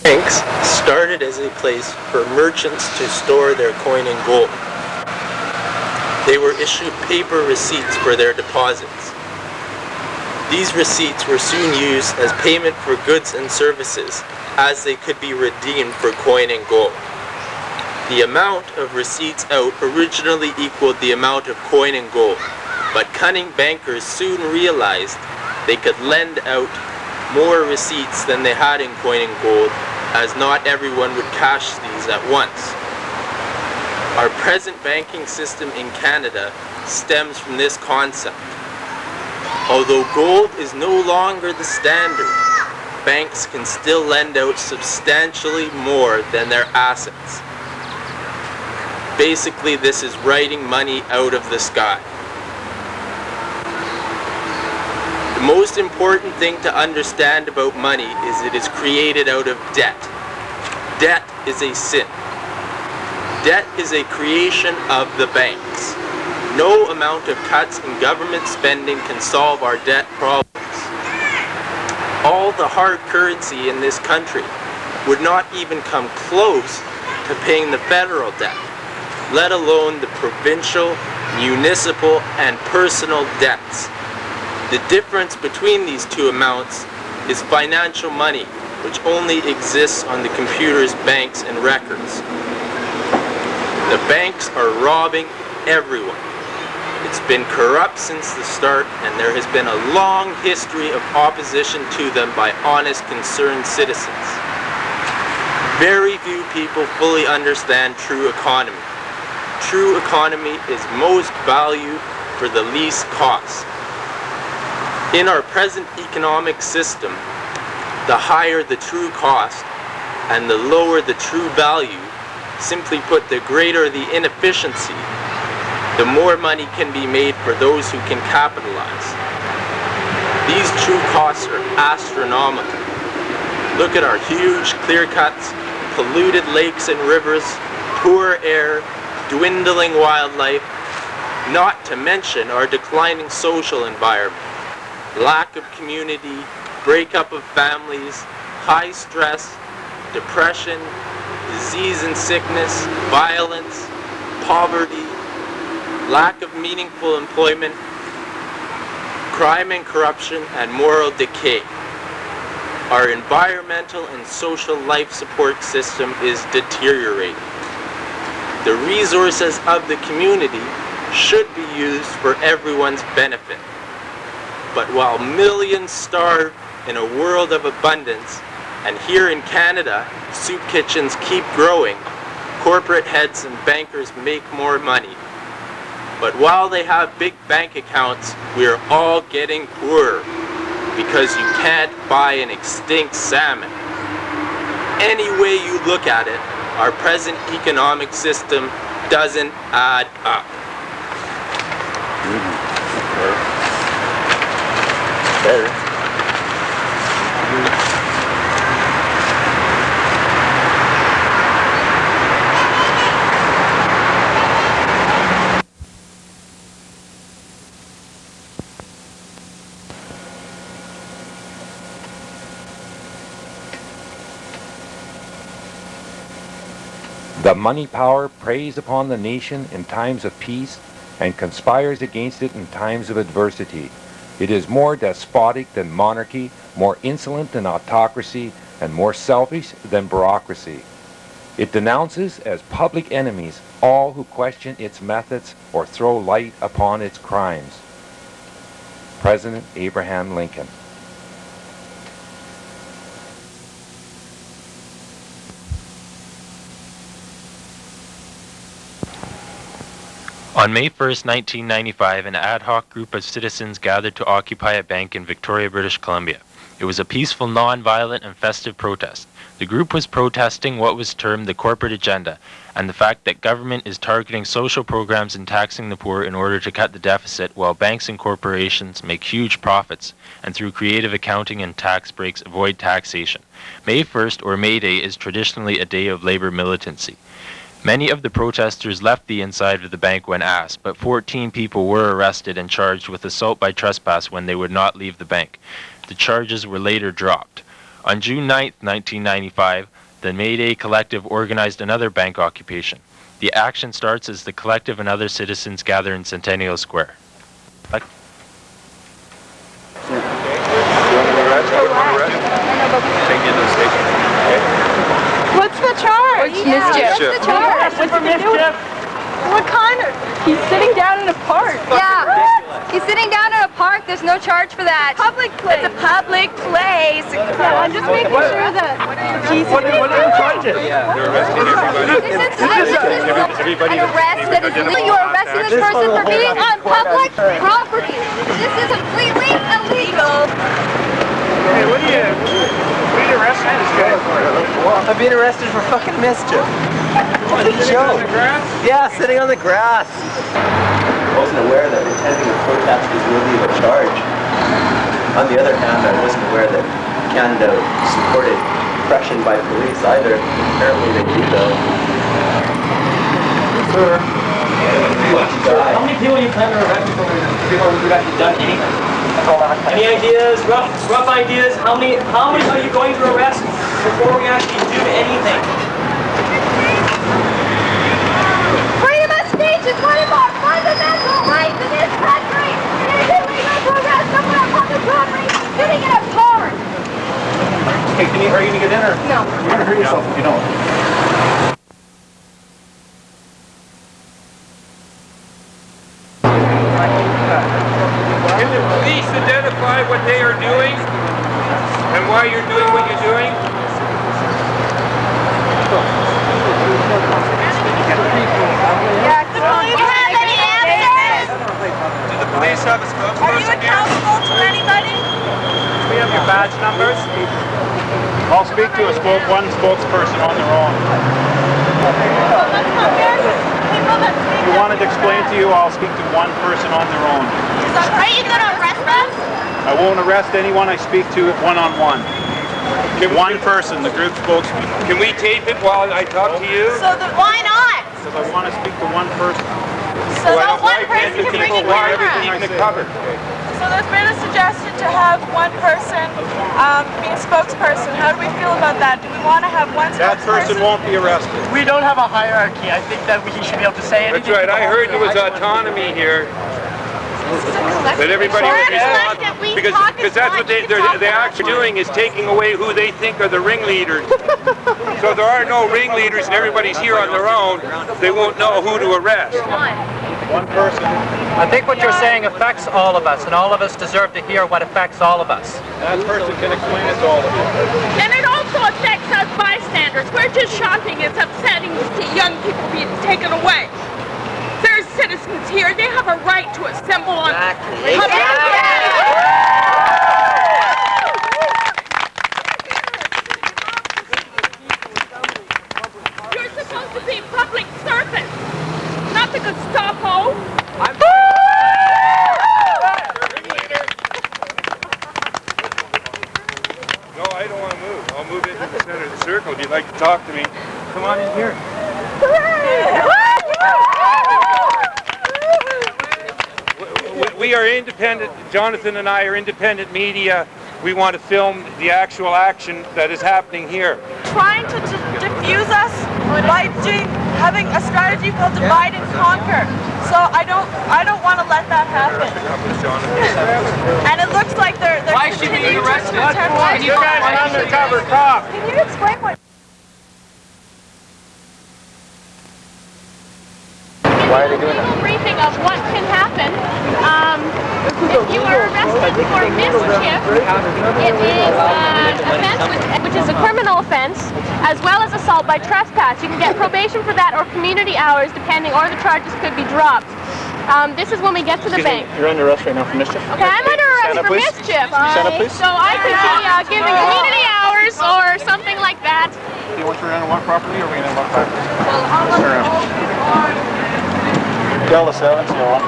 Banks started as a place for merchants to store their coin and gold. They were issued paper receipts for their deposits. These receipts were soon used as payment for goods and services, as they could be redeemed for coin and gold. The amount of receipts out originally equaled the amount of coin and gold, but cunning bankers soon realized they could lend out more receipts than they had in coin and gold, as not everyone would cash these at once. Our present banking system in Canada stems from this concept. Although gold is no longer the standard, banks can still lend out substantially more than their assets. Basically, this is writing money out of the sky. The most important thing to understand about money is it is created out of debt. Debt is a sin. Debt is a creation of the banks. No amount of cuts in government spending can solve our debt problems. All the hard currency in this country would not even come close to paying the federal debt, let alone the provincial, municipal, and personal debts. The difference between these two amounts is financial money, which only exists on the computers, banks, and records. The banks are robbing everyone. It's been corrupt since the start, and there has been a long history of opposition to them by honest, concerned citizens. Very few people fully understand true economy. True economy is most value for the least cost. In our present economic system, the higher the true cost and the lower the true value, simply put, the greater the inefficiency, the more money can be made for those who can capitalize. These true costs are astronomical. Look at our huge clear cuts, polluted lakes and rivers, poor air, dwindling wildlife, not to mention our declining social environment. Lack of community, breakup of families, high stress, depression, disease and sickness, violence, poverty, lack of meaningful employment, crime and corruption, and moral decay. Our environmental and social life support system is deteriorating. The resources of the community should be used for everyone's benefit. But while millions starve in a world of abundance, and here in Canada, soup kitchens keep growing, corporate heads and bankers make more money. But while they have big bank accounts, we are all getting poorer because you can't buy an extinct salmon. Any way you look at it, our present economic system doesn't add up. Better. The money power preys upon the nation in times of peace and conspires against it in times of adversity. It is more despotic than monarchy, more insolent than autocracy, and more selfish than bureaucracy. It denounces as public enemies all who question its methods or throw light upon its crimes. President Abraham Lincoln. On May 1st, 1995, an ad hoc group of citizens gathered to occupy a bank in Victoria, British Columbia. It was a peaceful, non-violent, and festive protest. The group was protesting what was termed the corporate agenda, and the fact that government is targeting social programs and taxing the poor in order to cut the deficit, while banks and corporations make huge profits, and through creative accounting and tax breaks avoid taxation. May 1st, or May Day, is traditionally a day of labor militancy. Many of the protesters left the inside of the bank when asked, but 14 people were arrested and charged with assault by trespass when they would not leave the bank. The charges were later dropped. On June 9, 1995, The Mayday Collective organized another bank occupation. The action starts as the collective and other citizens gather in Centennial Square. What's the charge? Mischief. What's the charge? What's for mischief? What kind of? He's sitting down in a park. Yeah. He's sitting down in a park. There's no charge for that. Public place. It's a public place. Yeah, I'm just making sure that he's This is an arrest that is illegal. You are arresting this person for being on public property. This is completely illegal. Hey, what are you arresting this guy for? I'm being arrested for fucking mischief. What a joke. On the grass? Yeah, sitting on the grass. I wasn't aware that attending a protest was worthy of a charge. On the other hand, I wasn't aware that Canada supported repression by police either. Apparently they do though. Sir. How many people are you planning to arrest before we've actually done anything? Any ideas, rough ideas? How many are you going to arrest before we actually do anything? Freedom of speech is one of our fundamental rights in this country. It is illegal to arrest someone on public property sitting in a park. Hey, are you going to get in or? No. You're going to hurt yourself if you don't. Can the police identify what they are doing and why you're doing what you're doing? Yeah, the police have any answers? Do the police have a spokesperson? Are you accountable to anybody? We have your badge numbers. I'll speak to one spokesperson on their own. If you wanted to explain to you, I'll speak to one person on their own. Are you going to arrest us? I won't arrest anyone I speak to one-on-one. One person, the group spokesman. Can we tape it while I talk to you? Why not? Because I want to speak to one person. So that one person can bring a camera. Everything in the cover. So there's been a suggestion to have one person be a spokesperson. How do we feel about that? Do we want to have one That spokesperson? person won't be arrested. We don't have a hierarchy. I think that he should be able to say anything. That's right. I heard there was autonomy here. That everybody was responsible. Because that's what they're actually doing is taking away who they think are the ringleaders. So there are no ringleaders and everybody's here on their own. They won't know who to arrest. One person. I think what you're saying affects all of us, and all of us deserve to hear what affects all of us. That person can explain it to all of you. And it also affects us bystanders. We're just shocking. It's upsetting to see young people being taken away. There's citizens here. They have a right to assemble on public You're supposed to be public service, not the Gestapo. No, I don't want to move. I'll move into the center of the circle if you'd like to talk to me. Come on in here. We are independent. Jonathan and I are independent media. We want to film the actual action that is happening here. Trying to diffuse us by having a strategy called divide and conquer. So I don't want to let that happen. And it looks like they're continuing to attempt to. You guys are undercover cop. Can you explain what? Why are they doing that? Briefing of what can happen. If you are arrested for mischief, it is an offense which is a criminal offense, as well as assault by trespass. You can get probation for that or community hours, depending, or the charges could be dropped. This is when we get to the bank. You're under arrest right now for mischief. Okay, I'm under arrest Stand up, for please. mischief. Stand up, please. So I could be given community hours or something like that. Do you want to run on one property or are we going to walk back? Turn around. Tell us that, let's go on.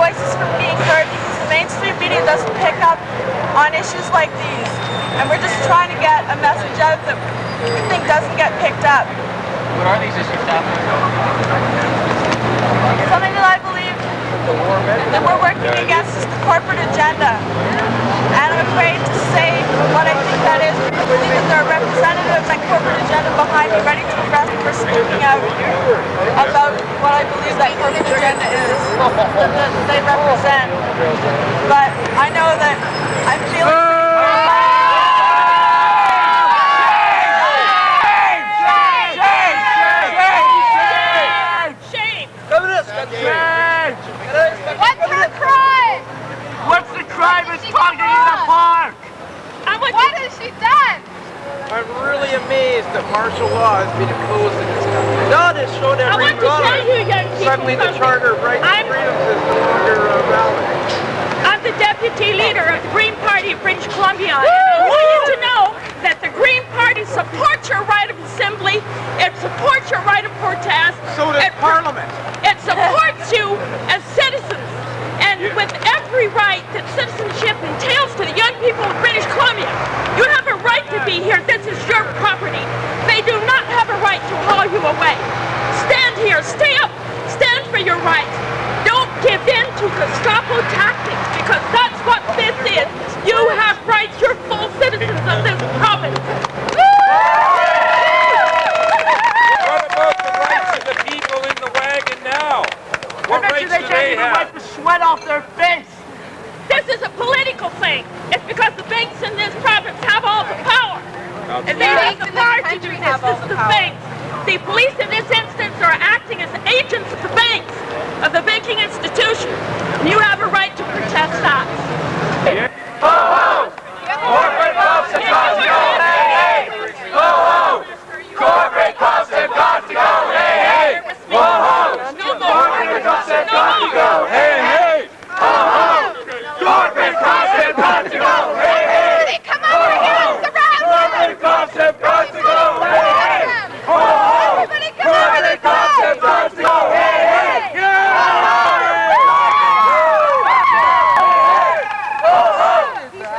voices from being heard because the mainstream media doesn't pick up on issues like these. And we're just trying to get a message out that we think doesn't get picked up. What are these issues, Daphne? Something that I believe that we're working against is the corporate agenda. And I'm afraid to say what I think that is. I believe that there are representatives of that corporate agenda behind me ready to arrest me for speaking out about what I believe that corporate agenda is that they represent. But I know that I'm feeling... What's her crime? What's the crime of talking in the park? What has she done? I'm really amazed that martial law has been imposed in this country. God has shown every suddenly the Charter of Rights and Freedoms is no longer valid. I'm the deputy leader of the Green Party of British Columbia. And I want you to know that the Green Party supports your right of assembly. It supports your right of protest. So does Parliament. It supports you as citizens. And with every right that citizenship entails to the young people of British Columbia, you have a right to be here. This is your property. They do not have a right to haul you away. Stand here, stay up, stand for your rights. Don't give in to Gestapo tactics, because that's what this is. You have rights. You're full citizens of this province. What about the rights of the people in the wagon now? What rights do they have? Wipe the sweat off their face. This is a political thing. It's because the banks in this province have all the power. And they have the power to do this. This is the banks. The police in this instance are acting as agents of the banks, of the banking institution. And you have a right to protest that. Ho ho! Corporate clubs have got to go. Hey hey! Ho ho! Corporate clubs have got to go. Hey hey! Ho ho! Corporate clubs have got to go. Hey hey! Ho ho! Corporate clubs have got to go. Hey hey! Come on, against the round! Corporate clubs have got to go. Hey hey! Ho ho! Corporate clubs have got to go. Hey hey!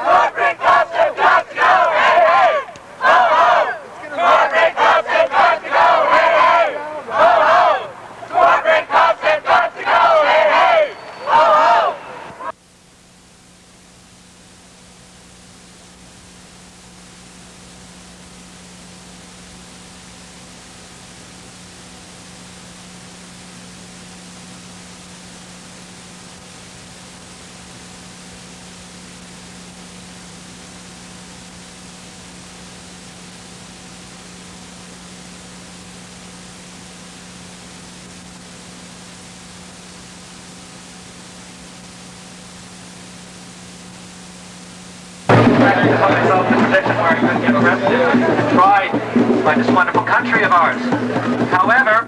Corporate clubs have got to go. Hey hey! Ho ho! Corporate clubs have got to go. Hey hey! Ho ho! Corporate clubs have got to go. Hey hey! Ho ho! The public self-protection where I could get arrested and tried by this wonderful country of ours. However,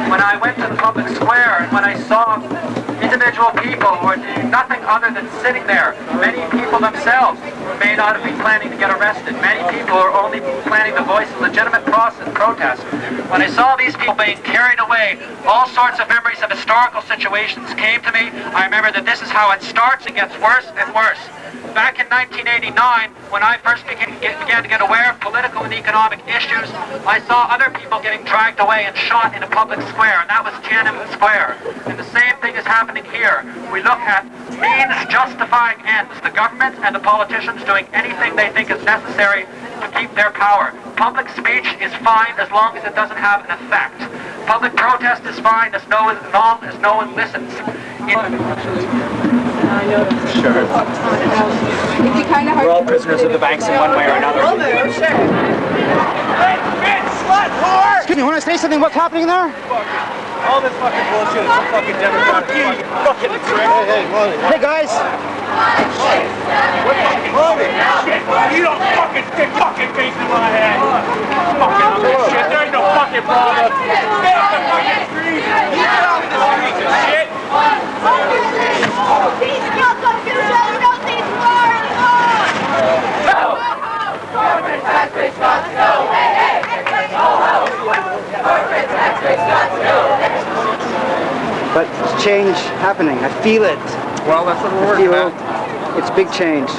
when I went to the public square and when I saw individual people who were doing nothing other than sitting there, many people themselves may not have been planning to get arrested. Many people are only planning to voice a legitimate protest. When I saw these people being carried away, all sorts of memories of historical situations came to me. I remember that this is how it starts and gets worse and worse. Back in 1989, when I first began to get aware of political and economic issues, I saw other people getting dragged away and shot in a public square, and that was Tiananmen Square. And the same thing is happening here. We look at means justifying ends. The government and the politicians doing anything they think is necessary to keep their power. Public speech is fine as long as it doesn't have an effect. Public protest is fine as long as no one listens. Sure. We're all prisoners of the banks in one way or another. Excuse me, want to say something? What's happening there? All this fucking bullshit is a fucking Democratic fucking trick. Hey guys. You don't fucking stick fucking face in my head. Fucking shit. There's no fucking problem. Get off the fucking street. Get off the street, you shit. These girls don't feel well, you don't need war anymore! No! Corporate tax rates got to go! Hey, hey! Ho, ho! Corporate tax rates got to go! but it's change happening. I feel it. Well, that's what we're working at. It's big change.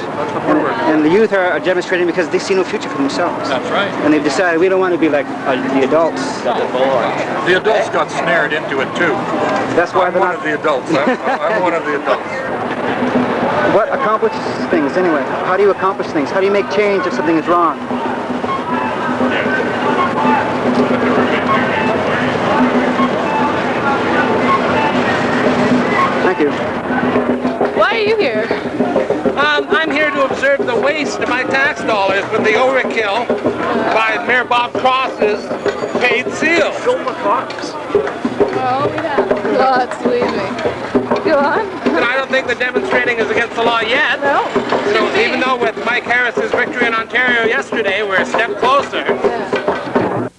And the youth are demonstrating because they see no future for themselves. That's right. And they've decided we don't want to be like the adults. The adults got snared into it too. That's why I'm one of the adults. I'm one of the adults. What accomplishes things anyway? How do you accomplish things? How do you make change if something is wrong? Thank you. Why are you here? I'm here to observe the waste of my tax dollars with the overkill by Mayor Bob Cross's paid seal. Oh, yeah. Lots, believe me. Go on. And I don't think the demonstrating is against the law yet. No. So even though with Mike Harris's victory in Ontario yesterday, we're a step closer. Yeah.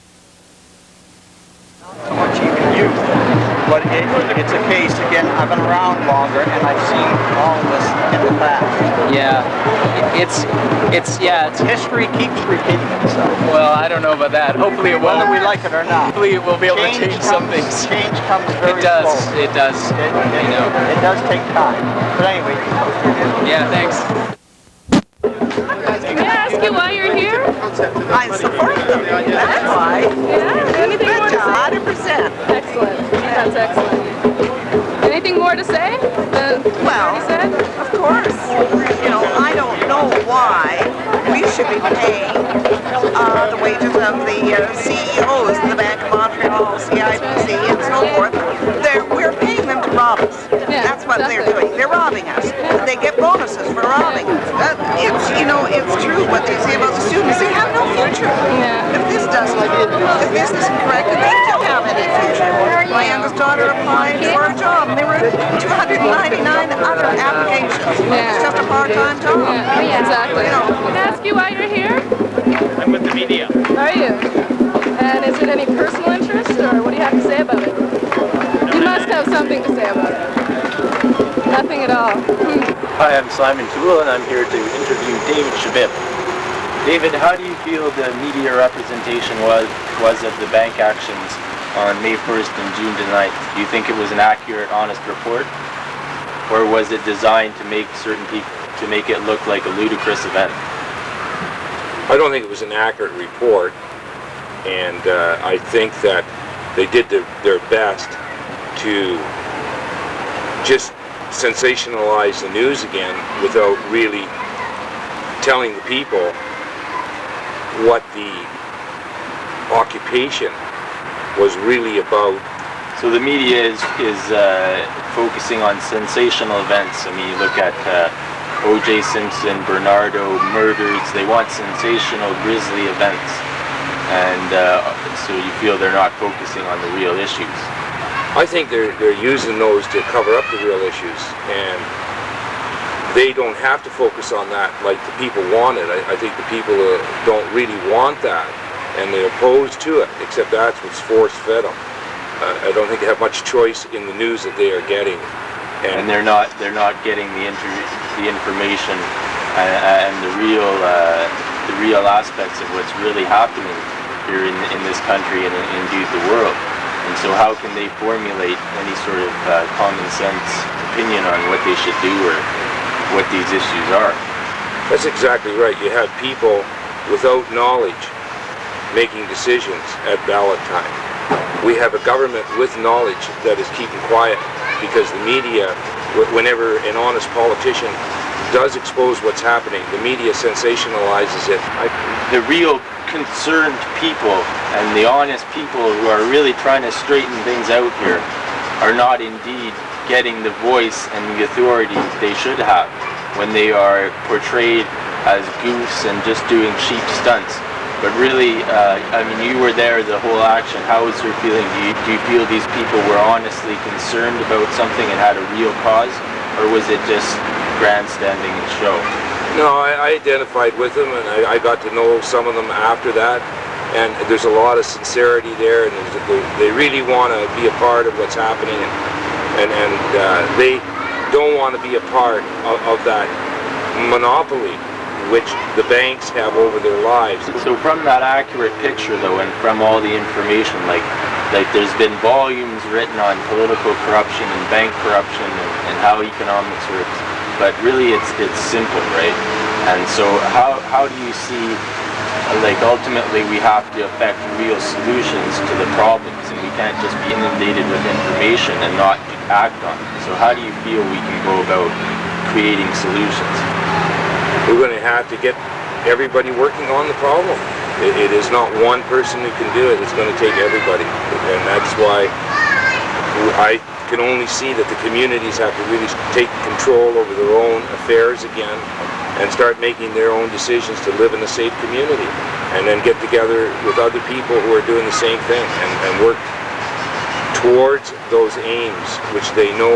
Much even youth, but it's a case, again, I've been around longer and I've seen all this in the past. Yeah, it's history keeps repeating itself. Well, I don't know about that. Hopefully it will. Whether we like it or not. Hopefully it will be able to change some things. Change comes very slowly. It does. You know. It does take time. But anyway. Yeah, thanks. Can I ask you why you're here? I support them. That's why. Yeah? Anything more to say? 100%. Excellent. That's excellent. Anything more to say? Well, of course. You know, I don't know why we should be paying the wages of the CEOs, the Bank of Montreal, CIBC, and so forth. We're paying them to rob us. Yeah, that's what they're doing. They're robbing us. They get bonuses for robbing us. It's true what they say about the students. They have no future. Yeah. If this isn't correct, then they don't have any future. My youngest daughter applied for a job, and there were 299 other applications. It's just a part-time job. Yeah, exactly. You know. Can I ask you why you're here? I'm with the media. Are you? And is it any personal interest, or what do you have to say about it? You must have something to say about it. Nothing at all. Hi, I'm Simon Toole, and I'm here to interview David Shebib. David, how do you feel the media representation was of the bank actions on May 1st and June 9th? Do you think it was an accurate, honest report? Or was it designed to make certain people, to make it look like a ludicrous event? I don't think it was an accurate report, and I think that they did their best to just sensationalize the news again without really telling the people what the occupation was really about. So the media is focusing on sensational events. I mean, you look at O.J. Simpson, Bernardo murders. They want sensational, grisly events, and so you feel they're not focusing on the real issues. I think they're using those to cover up the real issues, and they don't have to focus on that like the people want it. I think the people don't really want that, and they're opposed to it, except that's what's force-fed them. I don't think they have much choice in the news that they are getting. And they're not getting the information and the real aspects of what's really happening here in this country and indeed the world. And so how can they formulate any sort of common sense opinion on what they should do or what these issues are? That's exactly right. You have people without knowledge making decisions at ballot time. We have a government with knowledge that is keeping quiet because the media, whenever an honest politician does expose what's happening, the media sensationalizes it. The real concerned people and the honest people who are really trying to straighten things out here are not indeed getting the voice and the authority they should have when they are portrayed as goofs and just doing cheap stunts. But really, I mean, you were there the whole action. How was your feeling? Do you feel these people were honestly concerned about something and had a real cause? Or was it just grandstanding and show? No, I identified with them, and I got to know some of them after that. And there's a lot of sincerity there, and they really want to be a part of what's happening, and they don't want to be a part of that monopoly which the banks have over their lives. So from that accurate picture though, and from all the information, like there's been volumes written on political corruption and bank corruption and how economics works, but really it's simple, right? And so how do you see, like ultimately we have to affect real solutions to the problems, and we can't just be inundated with information and not act on it. So how do you feel we can go about creating solutions? We're going to have to get everybody working on the problem. It is not one person who can do it. It's going to take everybody. And that's why I can only see that the communities have to really take control over their own affairs again and start making their own decisions to live in a safe community, and then get together with other people who are doing the same thing and work towards those aims which they know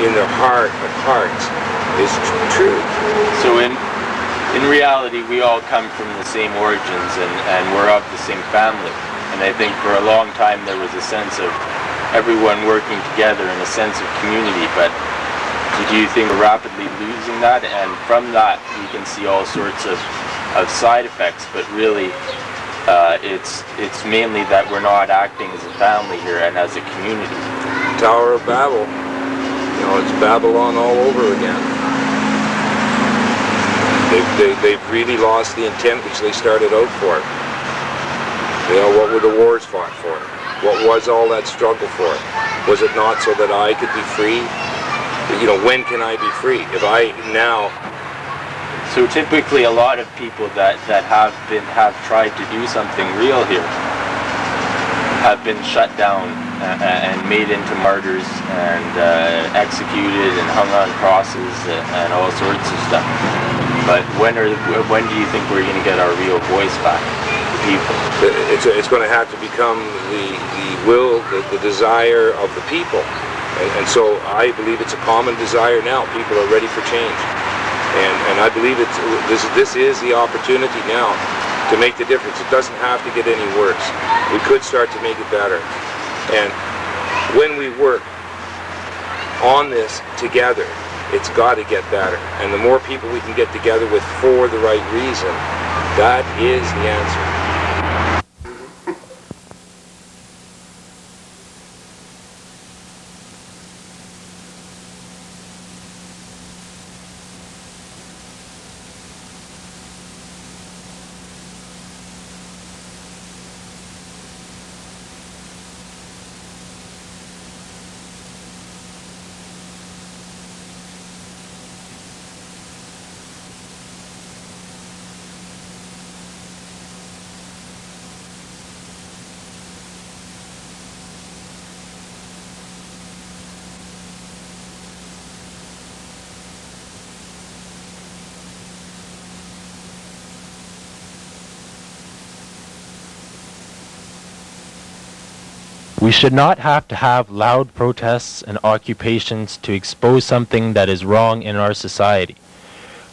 in their heart of hearts is true. So in reality, we all come from the same origins and we're of the same family. And I think for a long time there was a sense of everyone working together and a sense of community, but do you think we're rapidly losing that? And from that we can see all sorts of side effects, but really it's mainly that we're not acting as a family here and as a community. Tower of Babel. You know, it's Babylon all over again. They've really lost the intent which they started out for. You know, what were the wars fought for? What was all that struggle for? Was it not so that I could be free? You know, when can I be free? If I now... So typically a lot of people that have tried to do something real here have been shut down and made into martyrs and executed and hung on crosses and all sorts of stuff. But when do you think we're going to get our real voice back, the people? It's going to have to become the will, the desire of the people. And so I believe it's a common desire now. People are ready for change. And I believe this is the opportunity now to make the difference. It doesn't have to get any worse. We could start to make it better. And when we work on this together, it's got to get better. And the more people we can get together with for the right reason, that is the answer. We should not have to have loud protests and occupations to expose something that is wrong in our society.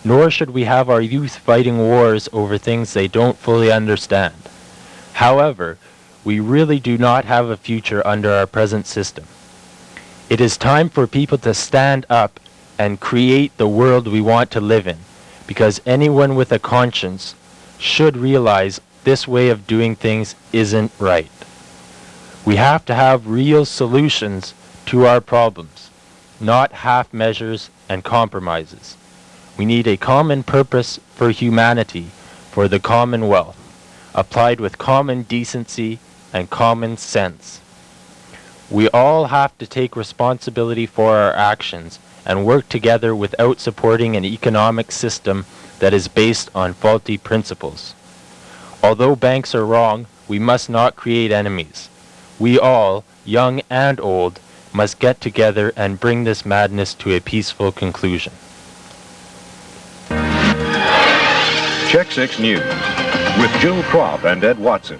Nor should we have our youth fighting wars over things they don't fully understand. However, we really do not have a future under our present system. It is time for people to stand up and create the world we want to live in, because anyone with a conscience should realize this way of doing things isn't right. We have to have real solutions to our problems, not half measures and compromises. We need a common purpose for humanity, for the commonwealth, applied with common decency and common sense. We all have to take responsibility for our actions and work together without supporting an economic system that is based on faulty principles. Although banks are wrong, we must not create enemies. We all, young and old, must get together and bring this madness to a peaceful conclusion. Check 6 News with Jill Kropp and Ed Watson.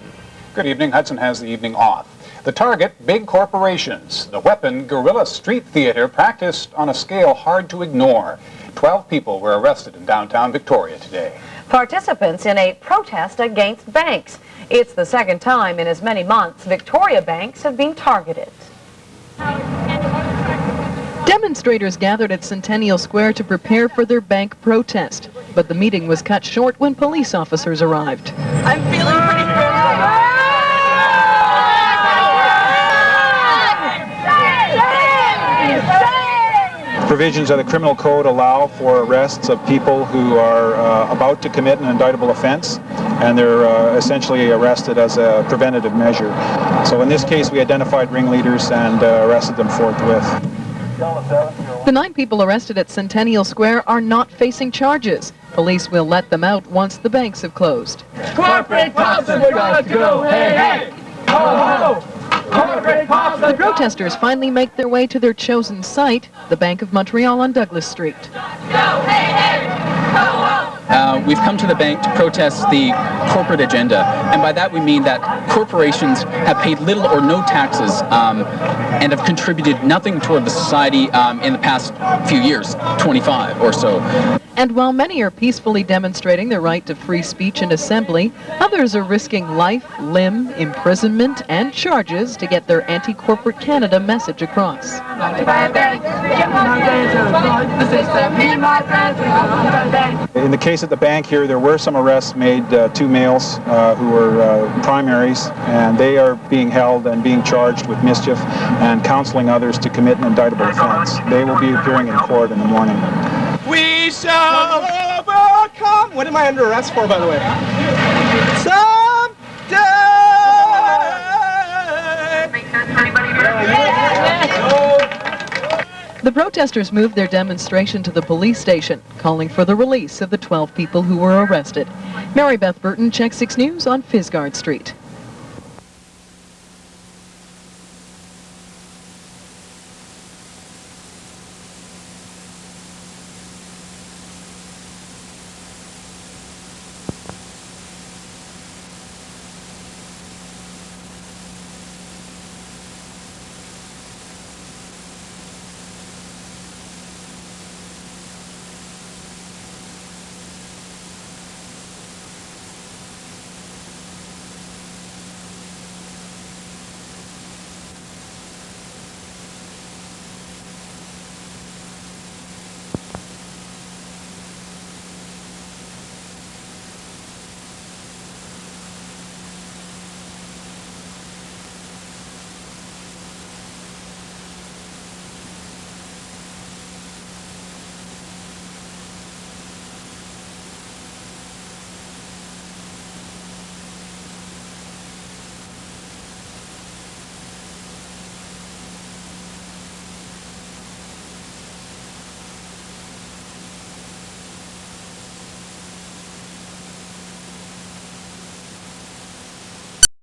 Good evening. Hudson has the evening off. The target, big corporations. The weapon, guerrilla street theater, practiced on a scale hard to ignore. 12 people were arrested in downtown Victoria today. Participants in a protest against banks. It's the second time in as many months Victoria banks have been targeted. Demonstrators gathered at Centennial Square to prepare for their bank protest, but the meeting was cut short when police officers arrived. I'm feeling pretty good. Provisions of the criminal code allow for arrests of people who are about to commit an indictable offense, and they're essentially arrested as a preventative measure. So in this case, we identified ringleaders and arrested them forthwith. The 9 people arrested at Centennial Square are not facing charges. Police will let them out once the banks have closed. Corporate cops have got to go. Hey, hey! Ho, ho! The protesters finally make their way to their chosen site, the Bank of Montreal on Douglas Street. We've come to the bank to protest the corporate agenda, and by that we mean that corporations have paid little or no taxes and have contributed nothing toward the society in the past few years, 25 or so. And while many are peacefully demonstrating their right to free speech and assembly, others are risking life, limb, imprisonment, and charges to get their anti-corporate Canada message across. In the case at the bank here, there were some arrests made, 2 males who were primaries, and they are being held and being charged with mischief and counseling others to commit an indictable offense. They will be appearing in court in the morning. We shall overcome. What am I under arrest for, by the way? Someday. The protesters moved their demonstration to the police station, calling for the release of the 12 people who were arrested. Mary Beth Burton, Check 6 News on Fisgard Street.